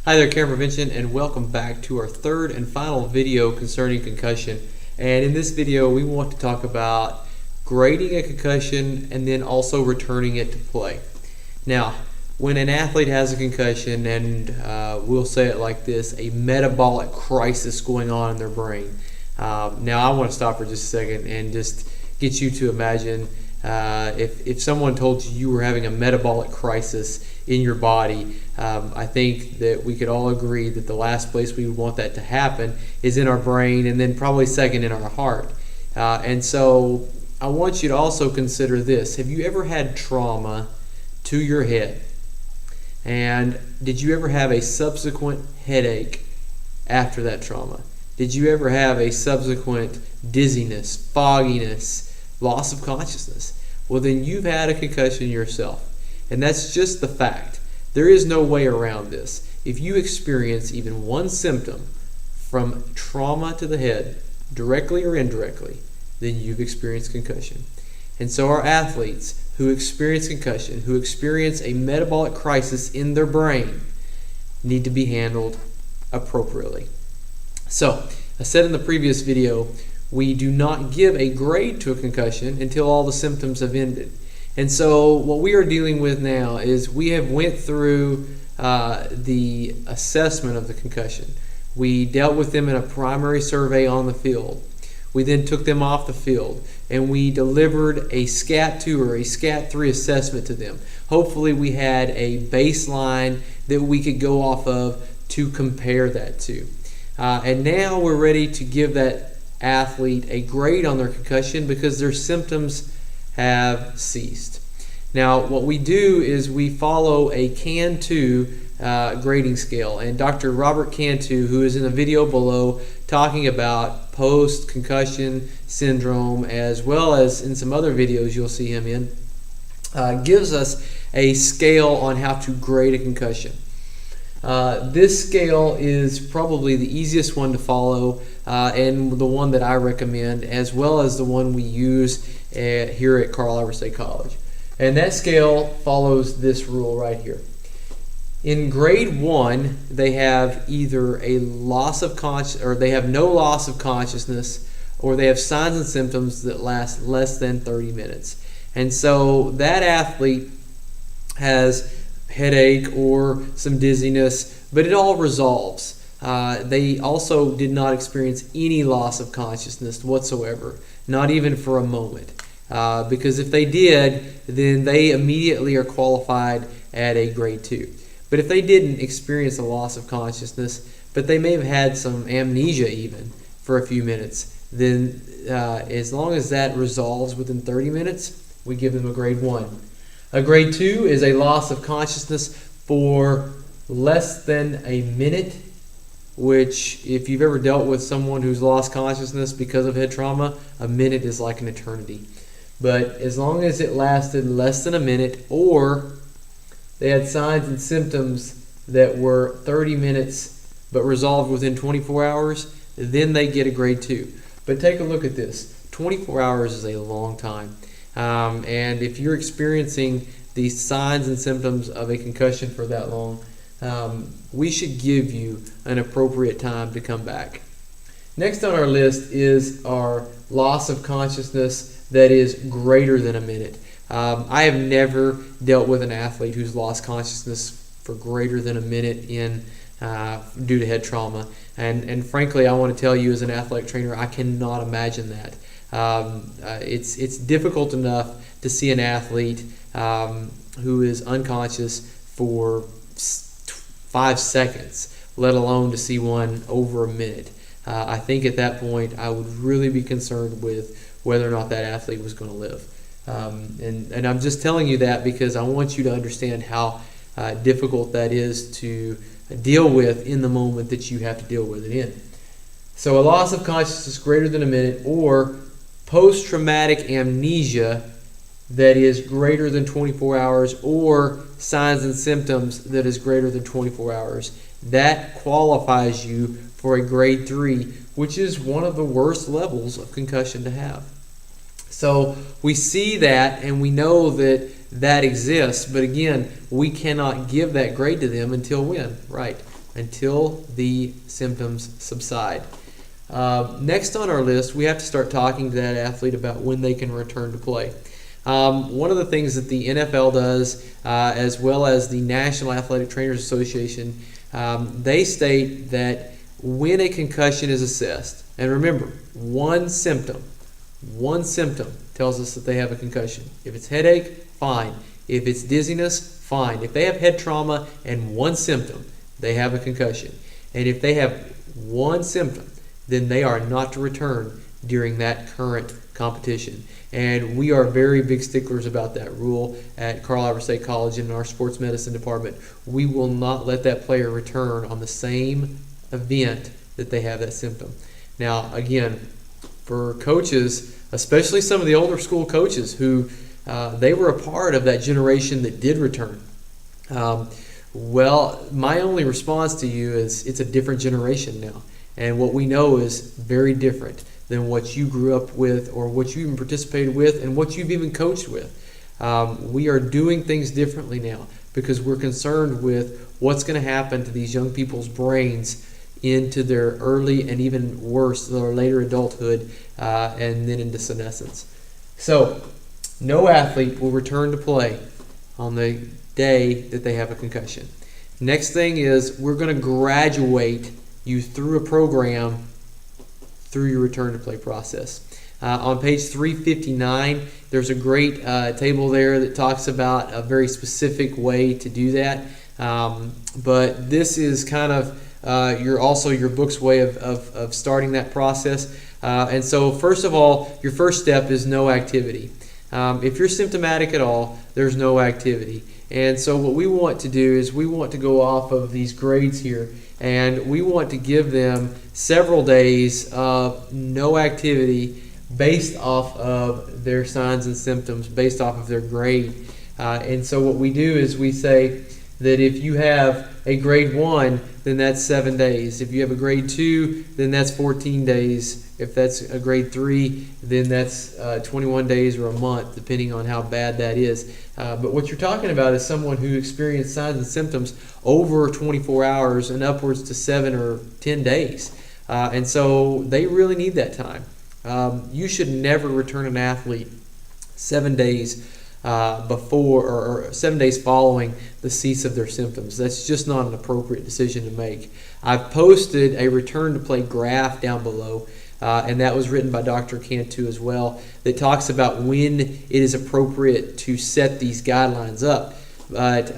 Hi there, Care Prevention, and welcome back to our third and final video concerning concussion. And in this video, we want to talk about grading a concussion and then also returning it to play. Now, when an athlete has a concussion, and we'll say it like this, a metabolic crisis going on in their brain. Now, I want to stop for just a second and just get you to imagine if someone told you you were having a metabolic crisis in your body. I think that we could all agree that the last place we would want that to happen is in our brain, and then probably second in our heart. And so I want you to also consider this. Have you ever had trauma to your head? And did you ever have a subsequent headache after that trauma? Did you ever have a subsequent dizziness, fogginess, loss of consciousness? Well, then you've had a concussion yourself. And that's just the fact. There is no way around this. If you experience even one symptom from trauma to the head, directly or indirectly, then you've experienced concussion. And so our athletes who experience concussion, who experience a metabolic crisis in their brain, need to be handled appropriately. So, I said in the previous video, we do not give a grade to a concussion until all the symptoms have ended. And so what we are dealing with now is we have went through the assessment of the concussion. We dealt with them in a primary survey on the field. We then took them off the field and we delivered a SCAT-2 or a SCAT-3 assessment to them. Hopefully we had a baseline that we could go off of to compare that to. And now we're ready to give that athlete a grade on their concussion because their symptoms have ceased. Now, what we do is we follow a Cantu grading scale, and Dr. Robert Cantu, who is in the video below talking about post-concussion syndrome, as well as in some other videos you'll see him in, gives us a scale on how to grade a concussion. This scale is probably the easiest one to follow and the one that I recommend, as well as the one we use here at Carl Albert State College. And that scale follows this rule right here. In grade 1, they have either a loss of or they have no loss of consciousness, or they have signs and symptoms that last less than 30 minutes. And so that athlete has headache or some dizziness, but it all resolves. They also did not experience any loss of consciousness whatsoever, not even for a moment. Because if they did, then they immediately are qualified at a grade 2. But if they didn't experience a loss of consciousness, but they may have had some amnesia even for a few minutes, then as long as that resolves within 30 minutes, we give them a grade 1. A grade 2 is a loss of consciousness for less than a minute, which if you've ever dealt with someone who's lost consciousness because of head trauma, a minute is like an eternity. But as long as it lasted less than a minute, or they had signs and symptoms that were 30 minutes but resolved within 24 hours, then they get a grade 2. But take a look at this. 24 hours is a long time. And if you're experiencing the signs and symptoms of a concussion for that long, we should give you an appropriate time to come back. Next on our list is our loss of consciousness that is greater than a minute. I have never dealt with an athlete who's lost consciousness for greater than a minute due to head trauma. And frankly, I want to tell you as an athletic trainer, I cannot imagine that. It's difficult enough to see an athlete who is unconscious for 5 seconds, let alone to see one over a minute. I think at that point I would really be concerned with whether or not that athlete was going to live. And I'm just telling you that because I want you to understand how difficult that is to deal with in the moment that you have to deal with it in. So a loss of consciousness greater than a minute, or post-traumatic amnesia that is greater than 24 hours, or signs and symptoms that is greater than 24 hours. That qualifies you for a grade 3, which is one of the worst levels of concussion to have. So we see that, and we know that that exists, but again, we cannot give that grade to them until when? Right, until the symptoms subside. Next on our list, we have to start talking to that athlete about when they can return to play. One of the things that the NFL does, as well as the National Athletic Trainers Association, they state that when a concussion is assessed, and remember, one symptom tells us that they have a concussion. If it's headache, fine. If it's dizziness, fine. If they have head trauma and one symptom, they have a concussion. And if they have one symptom, then they are not to return during that current competition. And we are very big sticklers about that rule at Carl Albert State College in our sports medicine department. We will not let that player return on the same event that they have that symptom. Now, again, for coaches, especially some of the older school coaches who they were a part of that generation that did return. Well, my only response to you is it's a different generation now. And what we know is very different than what you grew up with or what you even participated with and what you've even coached with. We are doing things differently now because we're concerned with what's going to happen to these young people's brains into their early and even worse, their later adulthood and then into senescence. So, no athlete will return to play on the day that they have a concussion. Next thing is we're going to graduate you through a program through your return to play process. On page 359, there's a great table there that talks about a very specific way to do that. But this is kind of your book's way of starting that process. And so first of all, your first step is no activity. If you're symptomatic at all, there's no activity. And so what we want to do is we want to go off of these grades here, and we want to give them several days of no activity based off of their signs and symptoms, based off of their grade. And so what we do is we say that if you have a grade 1, then that's 7 days. If you have a grade 2, then that's 14 days. If that's a grade 3, then that's 21 days or a month, depending on how bad that is. But what you're talking about is someone who experienced signs and symptoms over 24 hours and upwards to 7 or 10 days. And so they really need that time. You should never return an athlete 7 days before or 7 days following the cease of their symptoms. That's just not an appropriate decision to make. I've posted a return to play graph down below, and that was written by Dr. Cantu as well, that talks about when it is appropriate to set these guidelines up. But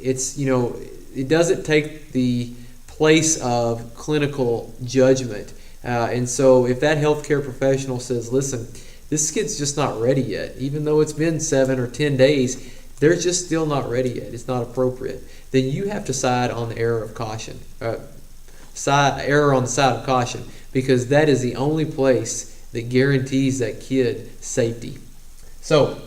it doesn't take the place of clinical judgment. And so if that healthcare professional says, listen, this kid's just not ready yet, even though it's been 7 or 10 days, they're just still not ready yet, it's not appropriate, then you have to side on the error of caution, error on the side of caution, because that is the only place that guarantees that kid safety. So,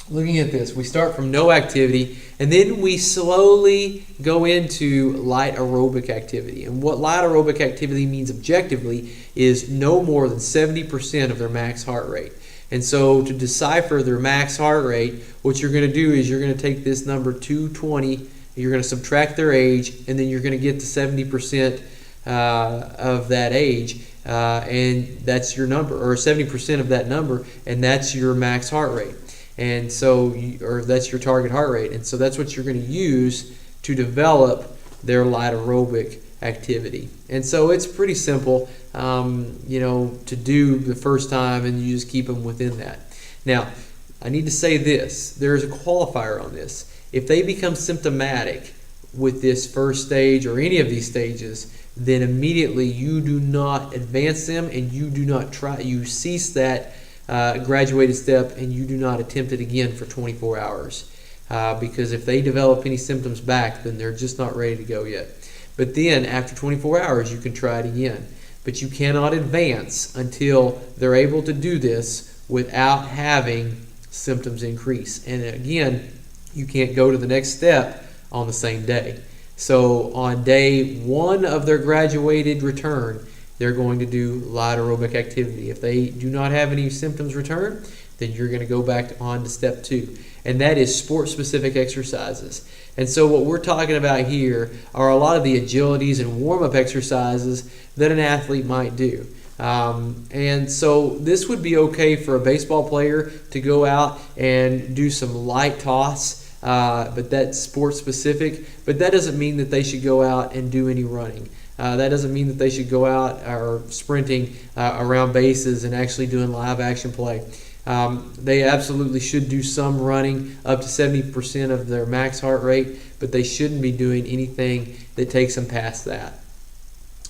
looking at this, we start from no activity, and then we slowly go into light aerobic activity. And what light aerobic activity means objectively is no more than 70% of their max heart rate. And so to decipher their max heart rate, what you're going to do is you're going to take this number 220, you're going to subtract their age, and then you're going to get to 70% of that age, and that's your number, or 70% of that number, and that's your max heart rate. And so, or that's your target heart rate. And so that's what you're going to use to develop their light aerobic activity. And so it's pretty simple, to do the first time, and you just keep them within that. Now, I need to say this. There's a qualifier on this. If they become symptomatic with this first stage or any of these stages, then immediately you do not advance them, and you do not try. You cease that graduated step, and you do not attempt it again for 24 hours. Because if they develop any symptoms back, then they're just not ready to go yet. But then after 24 hours, you can try it again. But you cannot advance until they're able to do this without having symptoms increase. And again, you can't go to the next step on the same day. So on day 1 of their graduated return, they're going to do light aerobic activity. If they do not have any symptoms return, then you're going to go back on to step 2, and that is sport-specific exercises. And so what we're talking about here are a lot of the agilities and warm-up exercises that an athlete might do. And so this would be okay for a baseball player to go out and do some light toss, but that's sport specific. But that doesn't mean that they should go out and do any running. That doesn't mean that they should go out or sprinting around bases and actually doing live action play. They absolutely should do some running up to 70% of their max heart rate, but they shouldn't be doing anything that takes them past that.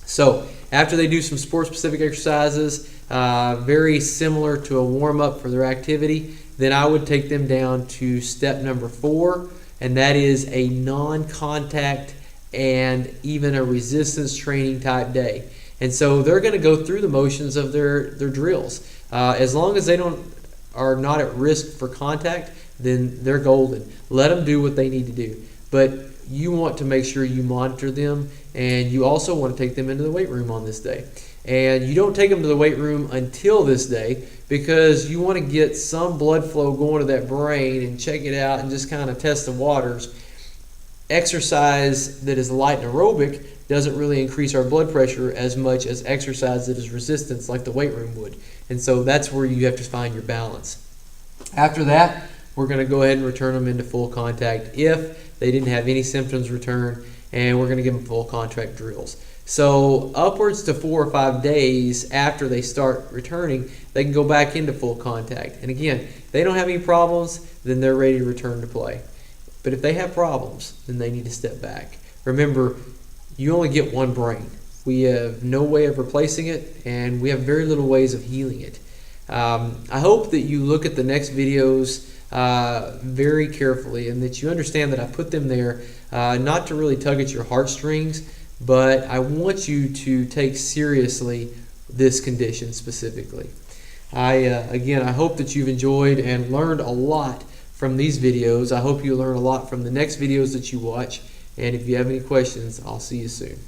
So after they do some sport-specific exercises, very similar to a warm-up for their activity, then I would take them down to step number 4, and that is a non-contact and even a resistance training type day. And so they're going to go through the motions of their drills. As long as they are not at risk for contact, then they're golden. Let them do what they need to do. But you want to make sure you monitor them, and you also want to take them into the weight room on this day. And you don't take them to the weight room until this day, because you want to get some blood flow going to that brain and check it out and just kind of test the waters. Exercise that is light and aerobic doesn't really increase our blood pressure as much as exercise that is resistance like the weight room would. And so that's where you have to find your balance. After that, we're going to go ahead and return them into full contact if they didn't have any symptoms return, and we're going to give them full contact drills. So upwards to 4 or 5 days after they start returning, they can go back into full contact. And again, if they don't have any problems, then they're ready to return to play. But if they have problems, then they need to step back. Remember, you only get one brain. We have no way of replacing it, and we have very little ways of healing it. I hope that you look at the next videos very carefully, and that you understand that I put them there not to really tug at your heartstrings, but I want you to take seriously this condition specifically. Again, I hope that you've enjoyed and learned a lot from these videos. I hope you learn a lot from the next videos that you watch, and if you have any questions, I'll see you soon.